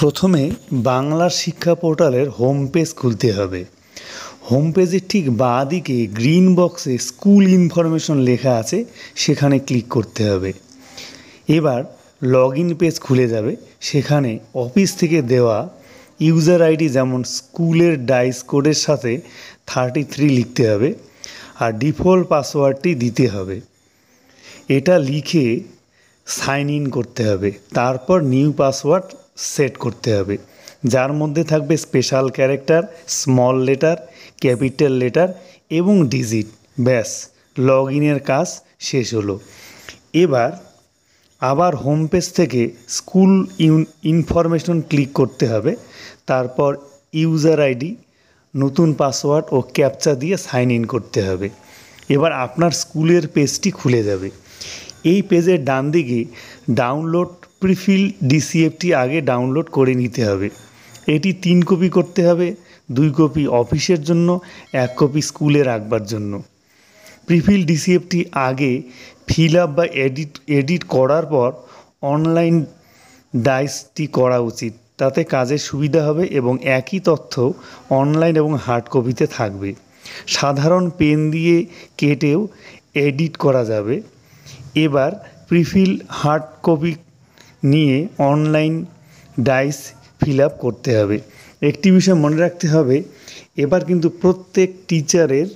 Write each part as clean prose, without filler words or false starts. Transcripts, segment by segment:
প্রথমে বাংলা শিক্ষা পোর্টালের হোম পেজ খুলতে হবে। হোম পেজের ঠিক বাঁ দিকে গ্রিন বক্সে স্কুল ইনফরমেশন লেখা আছে, সেখানে ক্লিক করতে হবে। এবার লগ ইন পেজ খুলে যাবে। সেখানে অফিস থেকে দেওয়া ইউজার আইডি, যেমন স্কুলের ডাইস কোডের সাথে 33 লিখতে হবে আর ডিফল্ট পাসওয়ার্ডটি দিতে হবে। এটা লিখে সাইন ইন করতে হবে। তারপর নিউ পাসওয়ার্ড সেট করতে হবে, যার মধ্যে থাকবে special character, small letter, capital letter এবং ডিজিট। ব্যাস, লগ ইনের কাজ শেষ হলো। এবার আবার হোম পেজ থেকে স্কুল ইনফরমেশন ক্লিক করতে হবে। তারপর ইউজার আইডি, নতুন পাসওয়ার্ড ও ক্যাপচা দিয়ে সাইন ইন করতে হবে। এবার আপনার স্কুলের পেজটি খুলে যাবে। এই পেজের ডান দিকে ডাউনলোড প্রিফিল ডিসিএফটি আগে ডাউনলোড করে নিতে হবে। এটি 3 কপি করতে হবে, 2 কপি অফিসের জন্য, 1 কপি স্কুলে রাখবার জন্য। প্রিফিল ডিসিএফটি আগে ফিল আপ বা এডিট করার পর অনলাইন ডাইসটি করা উচিত, তাতে কাজের সুবিধা হবে এবং একই তথ্য অনলাইন এবং হার্ড কপিতে থাকবে। সাধারণ পেন দিয়ে কেটেও এডিট করা যাবে। এবার প্রিফিল হার্ড কপি নিয়ে অনলাইন ডাইস ফিল আপ করতে হবে। একটি বিষয় মনে রাখতে হবে, এবার কিন্তু প্রত্যেক টিচারের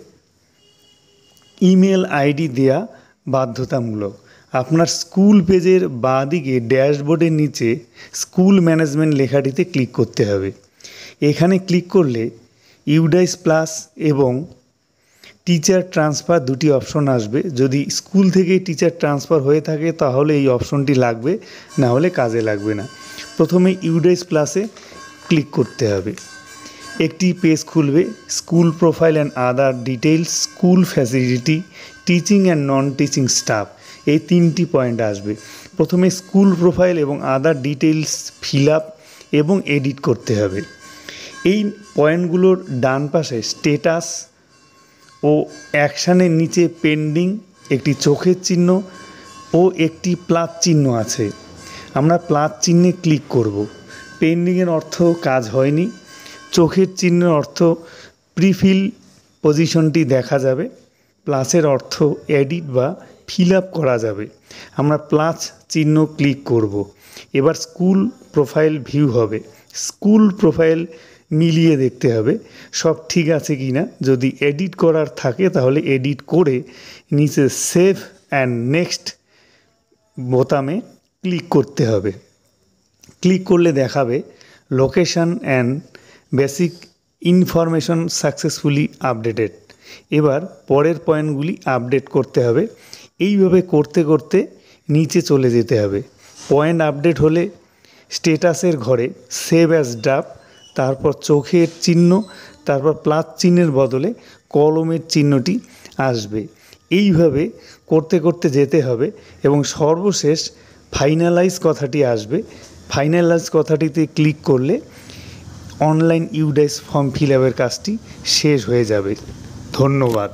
ইমেল আইডি দেওয়া বাধ্যতামূলক। আপনার স্কুল পেজের বাঁ দিকে ড্যাশবোর্ডের নিচে স্কুল ম্যানেজমেন্ট লেখাটিতে ক্লিক করতে হবে। এখানে ক্লিক করলে ইউডাইস প্লাস এবং টিচার ট্রান্সফার দুটি অপশন আসবে। যদি স্কুল থেকে টিচার ট্রান্সফার হয়ে থাকে তাহলে এই অপশনটি লাগবে, না হলে কাজে লাগবে না। প্রথমে ইউডাইস প্লাসে ক্লিক করতে হবে। একটি পেজ খুলবে। School profile and other details, school facility, teaching and non teaching staff, এই 3টি পয়েন্ট আসবে। প্রথমে স্কুল প্রোফাইল এবং আদার ডিটেইলস ফিল আপ এবং এডিট করতে হবে। এই পয়েন্টগুলোর ডান পাশে স্ট্যাটাস ও অ্যাকশানের নিচে পেন্ডিং, একটি চোখের চিহ্ন ও একটি প্লাস চিহ্ন আছে। আমরা প্লাস চিহ্নে ক্লিক করব। পেন্ডিংয়ের অর্থ কাজ হয়নি, চোখের চিহ্নের অর্থ প্রিফিল পজিশনটি দেখা যাবে, প্লাসের অর্থ এডিট বা ফিল আপ করা যাবে। আমরা প্লাস চিহ্ন ক্লিক করব। এবার স্কুল প্রোফাইল ভিউ হবে। স্কুল প্রোফাইল মিলিয়ে দেখতে হবে সব ঠিক আছে কি না। যদি এডিট করার থাকে তাহলে এডিট করে নিচে সেভ অ্যান্ড নেক্সট বোতামে ক্লিক করতে হবে। ক্লিক করলে দেখাবে location and basic information successfully updated. এবার পরের পয়েন্টগুলি আপডেট করতে হবে। এইভাবে করতে করতে নিচে চলে যেতে হবে। পয়েন্ট আপডেট হলে স্ট্যাটাসের ঘরে সেভ অ্যাজ ড্রাফট, তারপর চোখের চিহ্ন, তারপর প্লাস চিহ্নের বদলে কলমের চিহ্নটি আসবে। এইভাবে করতে করতে যেতে হবে এবং সর্বশেষ ফাইনালাইজ কথাটি আসবে। ফাইনালাইজ কথাটিতে ক্লিক করলে অনলাইন ইউডাইস ফর্ম ফিল আপের কাজটি শেষ হয়ে যাবে। ধন্যবাদ।